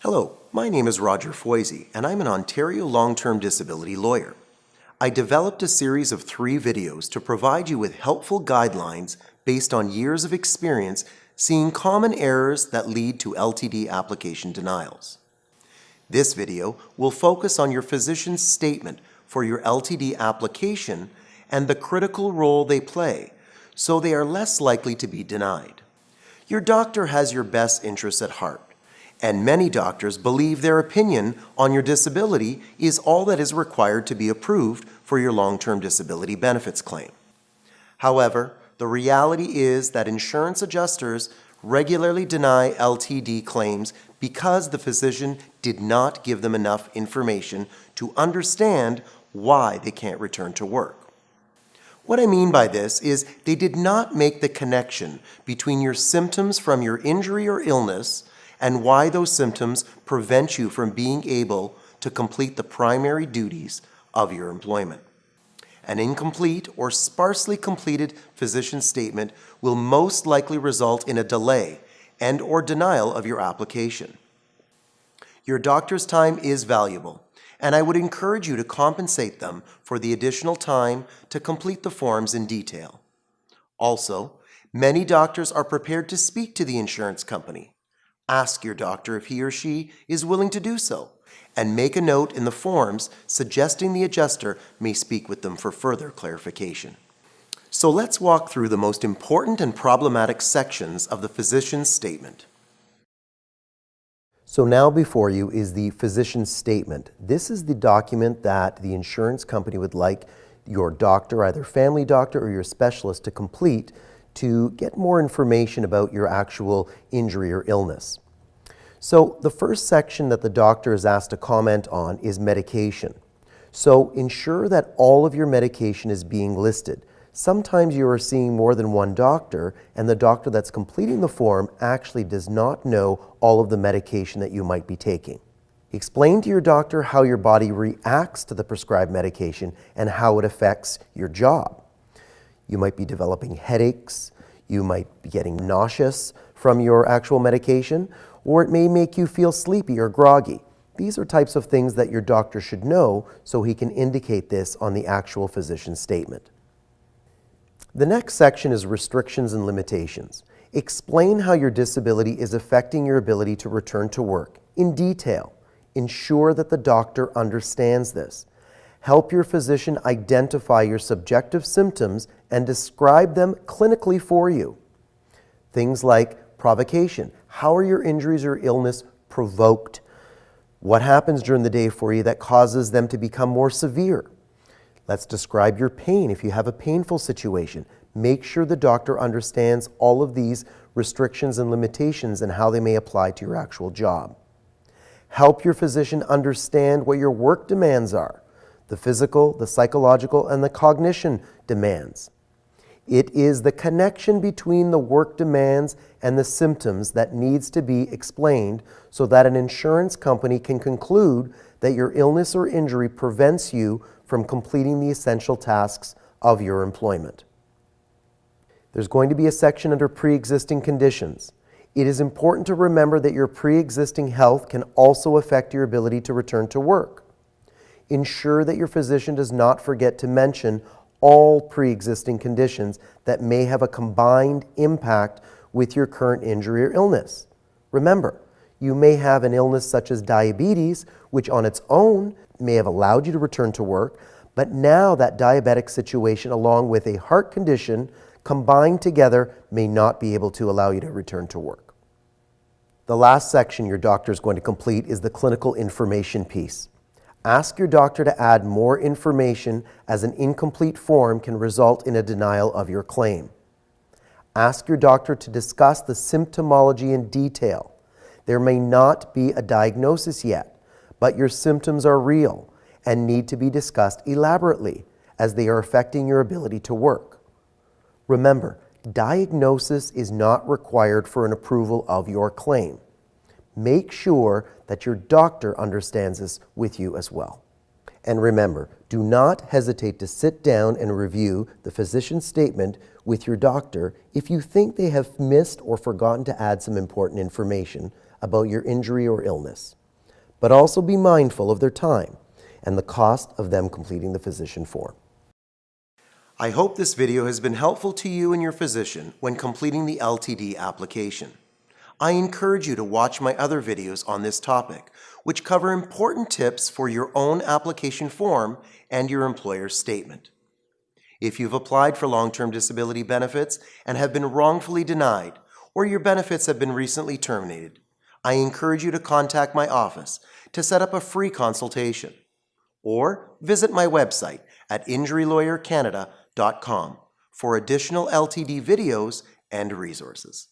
Hello, my name is Roger Foisey, and I'm an Ontario long-term disability lawyer. I developed a series of 3 videos to provide you with helpful guidelines based on years of experience seeing common errors that lead to LTD application denials. This video will focus on your physician's statement for your LTD application and the critical role they play, so they are less likely to be denied. Your doctor has your best interests at heart, and many doctors believe their opinion on your disability is all that is required to be approved for your long-term disability benefits claim. However, the reality is that insurance adjusters regularly deny LTD claims because the physician did not give them enough information to understand why they can't return to work. What I mean by this is they did not make the connection between your symptoms from your injury or illness and why those symptoms prevent you from being able to complete the primary duties of your employment. An incomplete or sparsely completed physician statement will most likely result in a delay and/or denial of your application. Your doctor's time is valuable, and I would encourage you to compensate them for the additional time to complete the forms in detail. Also, many doctors are prepared to speak to the insurance company. Ask your doctor if he or she is willing to do so, and make a note in the forms suggesting the adjuster may speak with them for further clarification. So let's walk through the most important and problematic sections of the physician's statement. So now before you is the physician's statement. This is the document that the insurance company would like your doctor, either family doctor or your specialist, to complete to get more information about your actual injury or illness. So the first section that the doctor is asked to comment on is medication. So ensure that all of your medication is being listed. Sometimes you are seeing more than one doctor, and the doctor that's completing the form actually does not know all of the medication that you might be taking. Explain to your doctor how your body reacts to the prescribed medication and how it affects your job. You might be developing headaches, you might be getting nauseous from your actual medication, or it may make you feel sleepy or groggy. These are types of things that your doctor should know so he can indicate this on the actual physician's statement. The next section is restrictions and limitations. Explain how your disability is affecting your ability to return to work in detail. Ensure that the doctor understands this. Help your physician identify your subjective symptoms and describe them clinically for you. Things like provocation. How are your injuries or illness provoked? What happens during the day for you that causes them to become more severe? Let's describe your pain if you have a painful situation. Make sure the doctor understands all of these restrictions and limitations and how they may apply to your actual job. Help your physician understand what your work demands are, the physical, the psychological, and the cognition demands. It is the connection between the work demands and the symptoms that needs to be explained so that an insurance company can conclude that your illness or injury prevents you from completing the essential tasks of your employment. There's going to be a section under pre-existing conditions. It is important to remember that your pre-existing health can also affect your ability to return to work. Ensure that your physician does not forget to mention all pre-existing conditions that may have a combined impact with your current injury or illness. Remember, you may have an illness such as diabetes, which on its own may have allowed you to return to work, but now that diabetic situation along with a heart condition combined together may not be able to allow you to return to work. The last section your doctor is going to complete is the clinical information piece. Ask your doctor to add more information as an incomplete form can result in a denial of your claim. Ask your doctor to discuss the symptomology in detail. There may not be a diagnosis yet, but your symptoms are real and need to be discussed elaborately as they are affecting your ability to work. Remember, diagnosis is not required for an approval of your claim. Make sure that your doctor understands this with you as well. And remember, do not hesitate to sit down and review the physician's statement with your doctor if you think they have missed or forgotten to add some important information about your injury or illness, but also be mindful of their time and the cost of them completing the physician form. I hope this video has been helpful to you and your physician when completing the LTD application. I encourage you to watch my other videos on this topic, which cover important tips for your own application form and your employer's statement. If you've applied for long-term disability benefits and have been wrongfully denied, or your benefits have been recently terminated, I encourage you to contact my office to set up a free consultation, or visit my website at injurylawyercanada.com for additional LTD videos and resources.